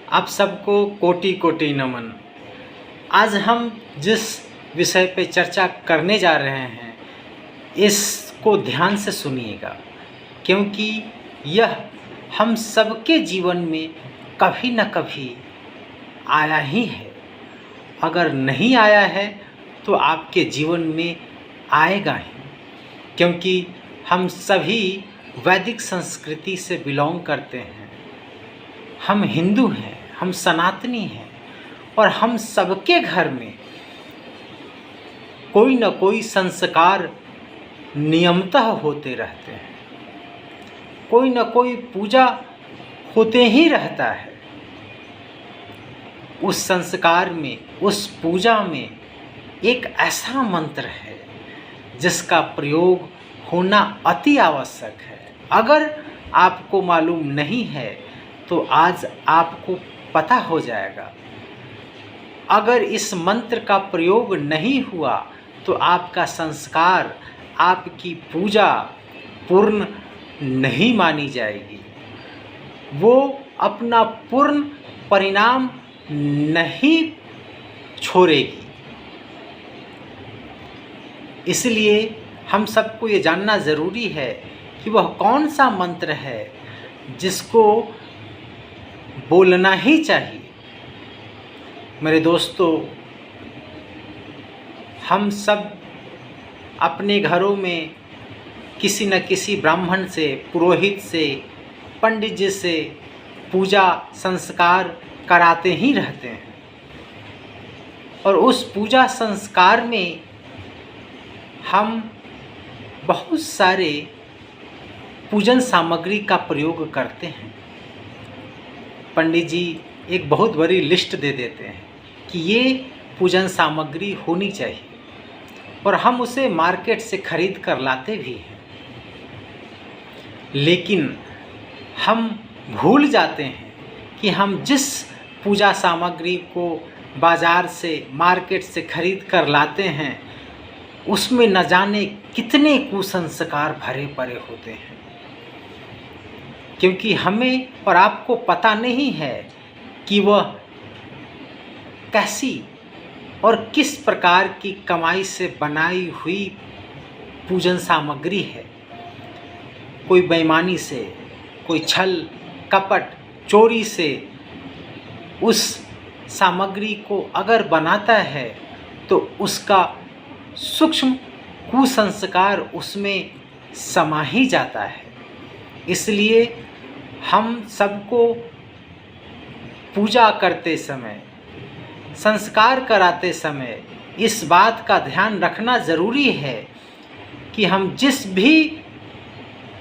आप सबको कोटि कोटि नमन। आज हम जिस विषय पे चर्चा करने जा रहे हैं इसको ध्यान से सुनिएगा, क्योंकि यह हम सबके जीवन में कभी न कभी आया ही है। अगर नहीं आया है तो आपके जीवन में आएगा ही, क्योंकि हम सभी वैदिक संस्कृति से बिलोंग करते हैं। हम हिंदू हैं, हम सनातनी हैं और हम सबके घर में कोई न कोई संस्कार नियमतः होते रहते हैं। कोई न कोई पूजा होते ही रहता है। उस संस्कार में, उस पूजा में एक ऐसा मंत्र है जिसका प्रयोग होना अति आवश्यक है। अगर आपको मालूम नहीं है तो आज आपको पता हो जाएगा। अगर इस मंत्र का प्रयोग नहीं हुआ तो आपका संस्कार, आपकी पूजा पूर्ण नहीं मानी जाएगी। वो अपना पूर्ण परिणाम नहीं छोड़ेगी। इसलिए हम सबको ये जानना ज़रूरी है कि वह कौन सा मंत्र है जिसको बोलना ही चाहिए। मेरे दोस्तों, हम सब अपने घरों में किसी न किसी ब्राह्मण से, पुरोहित से, पंडित जी से पूजा संस्कार कराते ही रहते हैं। और उस पूजा संस्कार में हम बहुत सारे पूजन सामग्री का प्रयोग करते हैं। पंडित जी एक बहुत बड़ी लिस्ट दे देते हैं कि ये पूजन सामग्री होनी चाहिए, और हम उसे मार्केट से खरीद कर लाते भी हैं। लेकिन हम भूल जाते हैं कि हम जिस पूजा सामग्री को बाज़ार से, मार्केट से खरीद कर लाते हैं उसमें न जाने कितने कुसंस्कार भरे पड़े होते हैं। क्योंकि हमें और आपको पता नहीं है कि वह कैसी और किस प्रकार की कमाई से बनाई हुई पूजन सामग्री है। कोई बेईमानी से, कोई छल कपट चोरी से उस सामग्री को अगर बनाता है तो उसका सूक्ष्म कुसंस्कार उसमें समा ही जाता है। इसलिए हम सबको पूजा करते समय, संस्कार कराते समय इस बात का ध्यान रखना ज़रूरी है कि हम जिस भी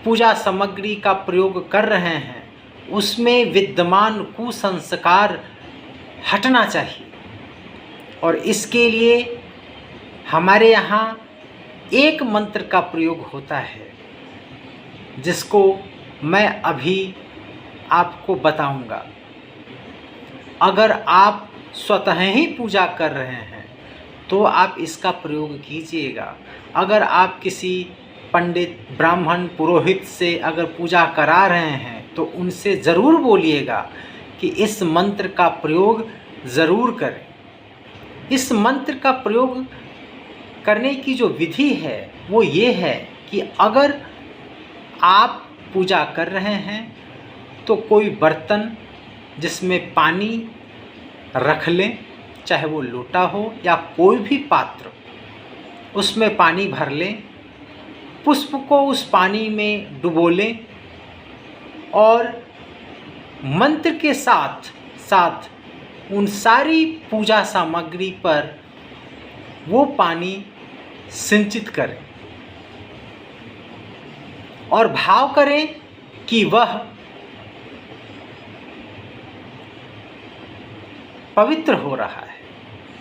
पूजा सामग्री का प्रयोग कर रहे हैं उसमें विद्यमान कुसंस्कार हटना चाहिए। और इसके लिए हमारे यहाँ एक मंत्र का प्रयोग होता है जिसको मैं अभी आपको बताऊंगा। अगर आप स्वतः ही पूजा कर रहे हैं तो आप इसका प्रयोग कीजिएगा। अगर आप किसी पंडित, ब्राह्मण, पुरोहित से अगर पूजा करा रहे हैं तो उनसे ज़रूर बोलिएगा कि इस मंत्र का प्रयोग ज़रूर करें। इस मंत्र का प्रयोग करने की जो विधि है वो ये है कि अगर आप पूजा कर रहे हैं तो कोई बर्तन जिसमें पानी रख लें, चाहे वो लोटा हो या कोई भी पात्र, उसमें पानी भर लें, पुष्प को उस पानी में डुबो लें और मंत्र के साथ साथ उन सारी पूजा सामग्री पर वो पानी सिंचित करें और भाव करें कि वह पवित्र हो रहा है।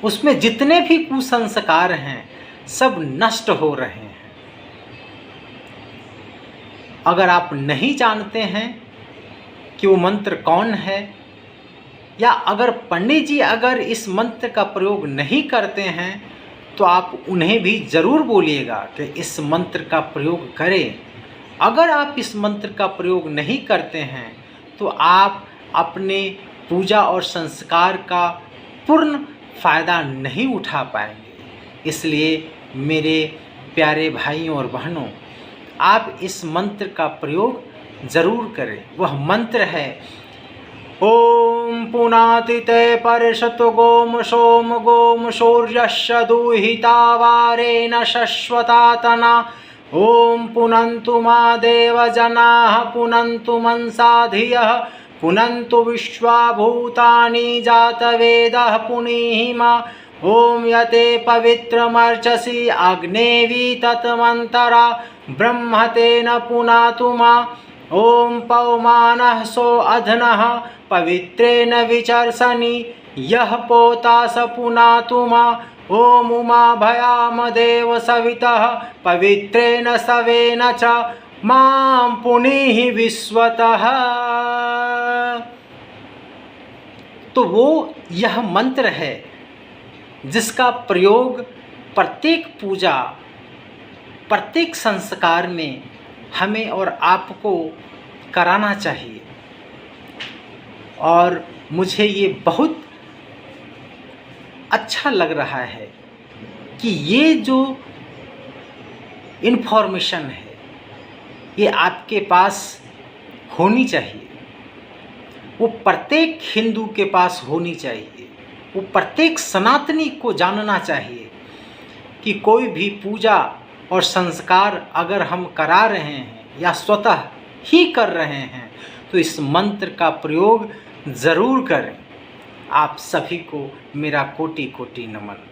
उसमें जितने भी कुसंस्कार हैं सब नष्ट हो रहे हैं। अगर आप नहीं जानते हैं कि वो मंत्र कौन है, या अगर पंडित जी अगर इस मंत्र का प्रयोग नहीं करते हैं तो आप उन्हें भी ज़रूर बोलिएगा कि इस मंत्र का प्रयोग करें। अगर आप इस मंत्र का प्रयोग नहीं करते हैं तो आप अपने पूजा और संस्कार का पूर्ण फ़ायदा नहीं उठा पाएंगे। इसलिए मेरे प्यारे भाइयों और बहनों, आप इस मंत्र का प्रयोग ज़रूर करें। वह मंत्र है ओम पुनातिते परिषत गोम सोम गोम सूर्यस्य दुहितावारेण शश्वतातना ओम पुनन्तु मा देवजनाः पुनन्तु मनसा धियः पुनन्तु विश्वा भूतानि जातवेदः पुनीहि मा ओम यते पवित्रमर्चसि अग्नेवी तत्मन्तरा ब्रह्मतेन पुनातु मा ओम पवमानः सो अधनः पवित्रेण विचर्षणि यः पोता स पुनातु मा ओम उमा भयामदेव सवितः पवित्रेण सवेन च मां पुनीहि विश्वतः। तो वो यह मंत्र है जिसका प्रयोग प्रत्येक पूजा, प्रत्येक संस्कार में हमें और आपको कराना चाहिए। और मुझे ये बहुत अच्छा लग रहा है कि ये जो इन्फॉर्मेशन है ये आपके पास होनी चाहिए, वो प्रत्येक हिंदू के पास होनी चाहिए, वो प्रत्येक सनातनी को जानना चाहिए कि कोई भी पूजा और संस्कार अगर हम करा रहे हैं या स्वतः ही कर रहे हैं तो इस मंत्र का प्रयोग ज़रूर करें। आप सभी को मेरा कोटि कोटि नमन।